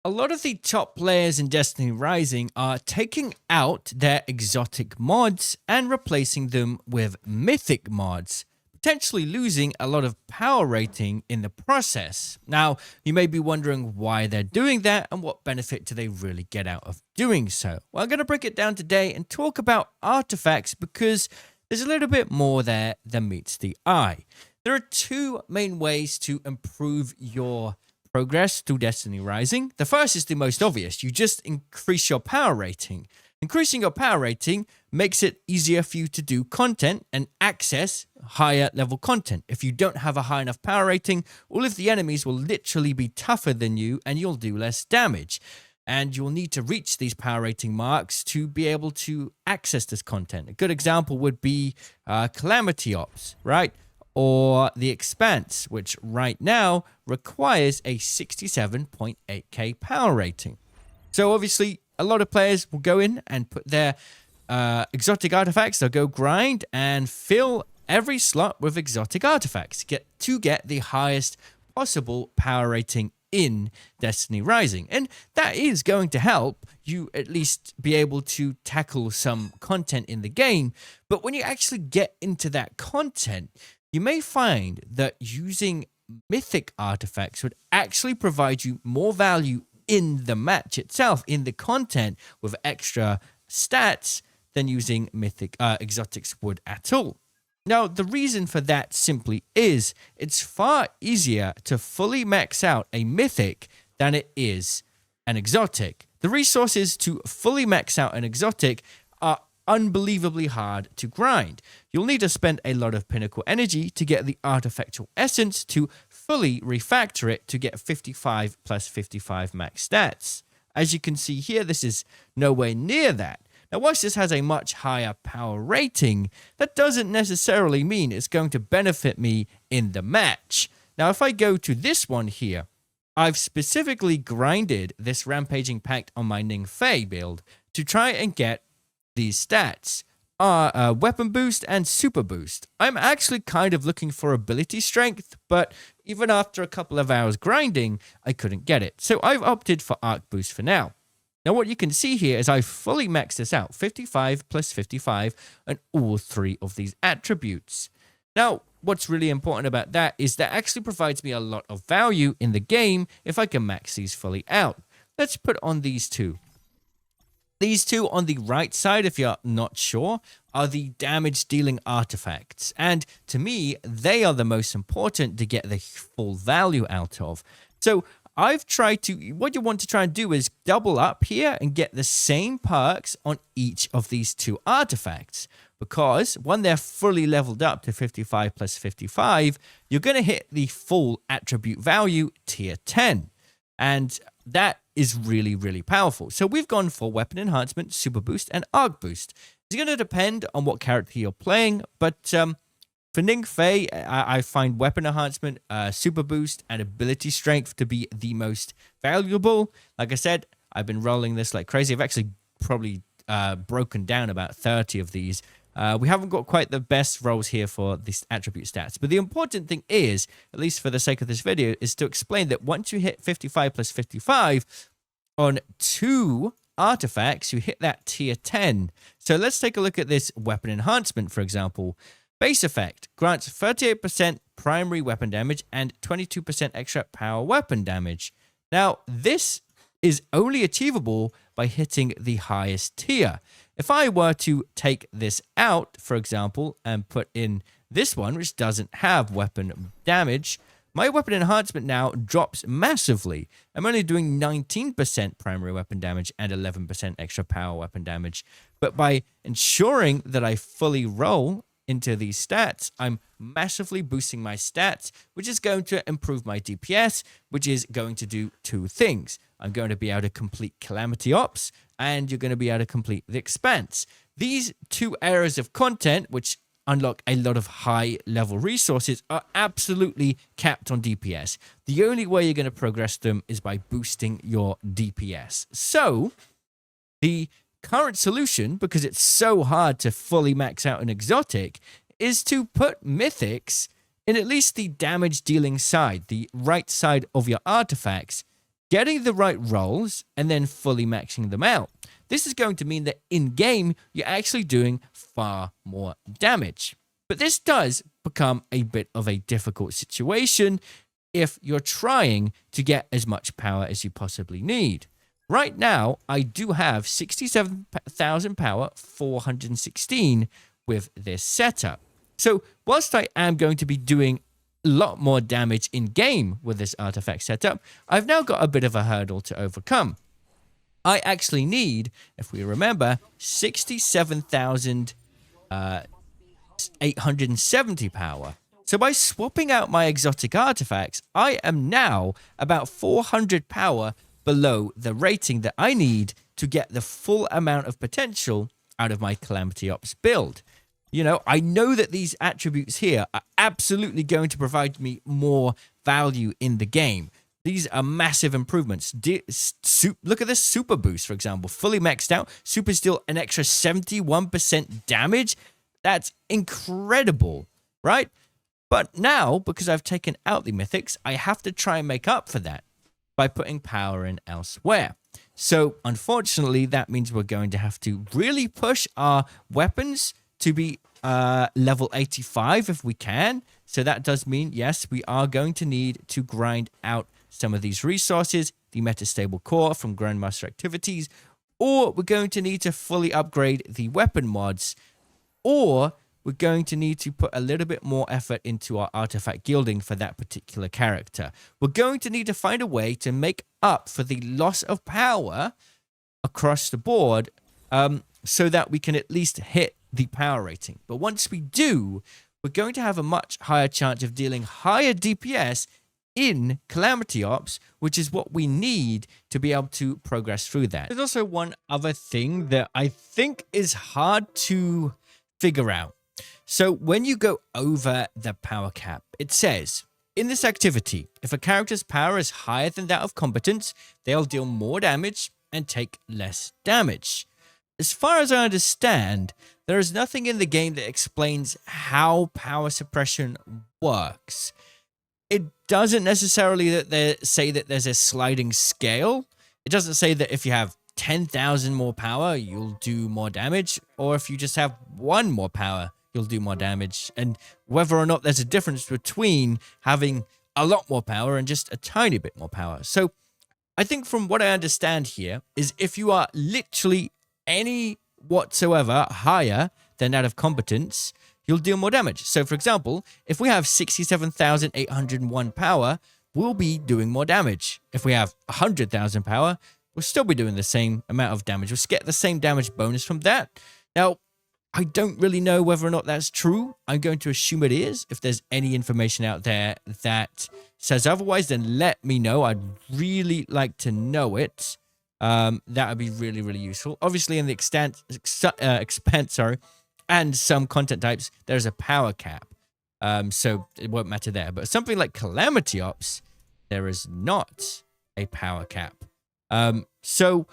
A lot of the top players in Destiny Rising are taking out their exotic mods and replacing them with mythic mods, potentially losing a lot of power rating in the process. Now, you may be wondering why they're doing that and what benefit do they really get out of doing so. Well, I'm going to break it down today and talk about artifacts because there's a little bit more there than meets the eye. There are two main ways to improve your progress through Destiny Rising. The first is the most obvious. You just increase your power rating. Increasing your power rating makes it easier for you to do content and access higher level content. If you don't have a high enough power rating, all of the enemies will literally be tougher than you and you'll do less damage. And you'll need to reach these power rating marks to be able to access this content. A good example would be Calamity Ops, right? Or The Expanse, which right now requires a 67.8k power rating. So obviously, a lot of players will go in and put their exotic artifacts. They'll go grind and fill every slot with exotic artifacts to get the highest possible power rating in Destiny Rising. And that is going to help you at least be able to tackle some content in the game. But when you actually get into that content, you may find that using mythic artifacts would actually provide you more value in the match itself, in the content, with extra stats than using mythic exotics would at all. Now, the reason for that simply is it's far easier to fully max out a mythic than it is an exotic. The resources to fully max out an exotic are unbelievably hard to grind. You'll need to spend a lot of pinnacle energy to get the artifactual essence to fully refactor it to get 55 plus 55 max stats. As you can see here, this is nowhere near that. Now, whilst this has a much higher power rating, that doesn't necessarily mean it's going to benefit me in the match. Now, if I go to this one here, I've specifically grinded this Rampaging Pact on my Ning Fei build to try and get these stats are weapon boost and super boost. I'm actually kind of looking for ability strength, but even after a couple of hours grinding, I couldn't get it. So I've opted for arc boost for now. Now what you can see here is I fully maxed this out, 55 plus 55, and all three of these attributes. Now, what's really important about that is that actually provides me a lot of value in the game if I can max these fully out. Let's put on these two. These two on the right side, if you're not sure, are the damage dealing artifacts. And to me, they are the most important to get the full value out of. So I've tried to, what you want to try and do is double up here and get the same perks on each of these two artifacts. Because when they're fully leveled up to 55 plus 55, you're going to hit the full attribute value tier 10. And that is really, really powerful. So we've gone for weapon enhancement, super boost, and arc boost. It's going to depend on what character you're playing, but for Ning Fei, I find weapon enhancement, super boost, and ability strength to be the most valuable. Like I said, I've been rolling this like crazy. I've actually probably broken down about 30 of these. We haven't got quite the best rolls here for these attribute stats. But the important thing is, at least for the sake of this video, is to explain that once you hit 55 plus 55 on two artifacts, you hit that tier 10. So let's take a look at this weapon enhancement, for example. Base effect grants 38% primary weapon damage and 22% extra power weapon damage. Now, this is only achievable by hitting the highest tier. If I were to take this out, for example, and put in this one, which doesn't have weapon damage, my weapon enhancement now drops massively. I'm only doing 19% primary weapon damage and 11% extra power weapon damage. But by ensuring that I fully roll into these stats, I'm massively boosting my stats, which is going to improve my DPS, which is going to do two things. I'm going to be able to complete Calamity Ops, and you're going to be able to complete The Expanse. These two areas of content, which unlock a lot of high-level resources, are absolutely capped on DPS. The only way you're going to progress them is by boosting your DPS. So, the current solution, because it's so hard to fully max out an exotic, is to put mythics in at least the damage dealing side, the right side of your artifacts, getting the right rolls, and then fully maxing them out. This is going to mean that in-game, you're actually doing far more damage. But this does become a bit of a difficult situation if you're trying to get as much power as you possibly need. Right now, I do have 67,000 power, 416 with this setup. So whilst I am going to be doing a lot more damage in-game with this artifact setup, I've now got a bit of a hurdle to overcome. I actually need, if we remember, 67,870 power. So by swapping out my exotic artifacts, I am now about 400 power below the rating that I need to get the full amount of potential out of my Calamity Ops build. You know, I know that these attributes here are absolutely going to provide me more value in the game. These are massive improvements. Look at this super boost, for example. Fully maxed out. Super still an extra 71% damage. That's incredible, right? But now, because I've taken out the mythics, I have to try and make up for that by putting power in elsewhere. So, unfortunately, that means we're going to have to really push our weapons to be level 85 if we can. So that does mean, yes, we are going to need to grind out some of these resources, the metastable core from Grandmaster activities, or we're going to need to fully upgrade the weapon mods, or we're going to need to put a little bit more effort into our artifact gilding for that particular character. We're going to need to find a way to make up for the loss of power across the board so that we can at least hit the power rating. But once we do, we're going to have a much higher chance of dealing higher DPS in Calamity Ops, which is what we need to be able to progress through that. There's also one other thing that I think is hard to figure out. So when you go over the power cap, it says, in this activity, if a character's power is higher than that of competence, they'll deal more damage and take less damage. As far as I understand, there is nothing in the game that explains how power suppression works. It doesn't necessarily say that there's a sliding scale. It doesn't say that if you have 10,000 more power, you'll do more damage, or if you just have 1 more power, you'll do more damage, and whether or not there's a difference between having a lot more power and just a tiny bit more power. So I think from what I understand here is if you are literally any whatsoever higher than that of competence, you'll deal more damage. So for example, if we have 67,801 power, we'll be doing more damage. If we have 100,000 power, we'll still be doing the same amount of damage. We'll get the same damage bonus from that. Now, I don't really know whether or not that's true. I'm going to assume it is. If there's any information out there that says otherwise, then let me know. I'd really like to know it. That would be really, really useful. Obviously, in the expense, and some content types, there's a power cap. So it won't matter there. But something like Calamity Ops, there is not a power cap. So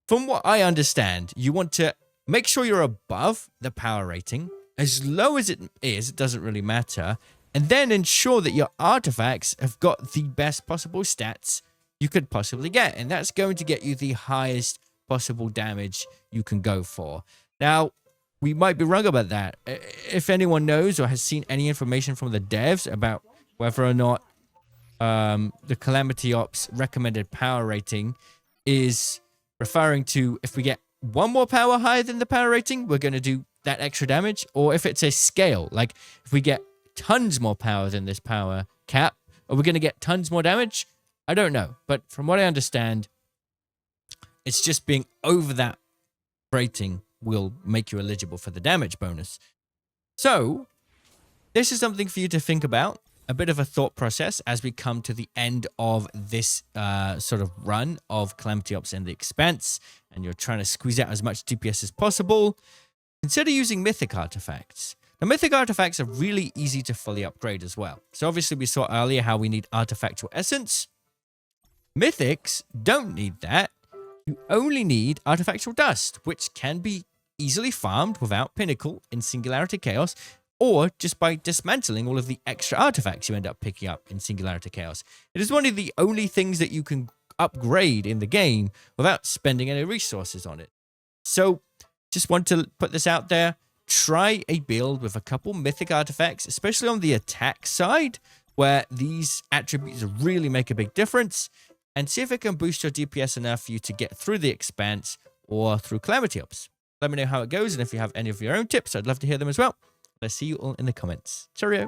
from what I understand, you want to make sure you're above the power rating. As low as it is, it doesn't really matter. And then ensure that your artifacts have got the best possible stats you could possibly get. And that's going to get you the highest possible damage you can go for. Now, we might be wrong about that. If anyone knows or has seen any information from the devs about whether or not the Calamity Ops recommended power rating is referring to if we get 1 more power higher than the power rating, we're going to do that extra damage, or if it's a scale, like if we get tons more power than this power cap, are we going to get tons more damage? I don't know, but from what I understand, it's just being over that rating will make you eligible for the damage bonus. So this is something for you to think about, a bit of a thought process as we come to the end of this sort of run of Calamity Ops and the Expanse, and you're trying to squeeze out as much DPS as possible. Consider using Mythic artifacts. Now, Mythic artifacts are really easy to fully upgrade as well. So obviously we saw earlier how we need Artifactual Essence. Mythics don't need that. You only need Artifactual Dust, which can be easily farmed without Pinnacle in Singularity Chaos, or just by dismantling all of the extra artifacts you end up picking up in Singularity Chaos. It is one of the only things that you can upgrade in the game without spending any resources on it. So just want to put this out there. Try a build with a couple mythic artifacts, especially on the attack side, where these attributes really make a big difference, and see if it can boost your DPS enough for you to get through the Expanse or through Calamity Ops. Let me know how it goes, and if you have any of your own tips, I'd love to hear them as well. I'll see you all in the comments. Cheerio.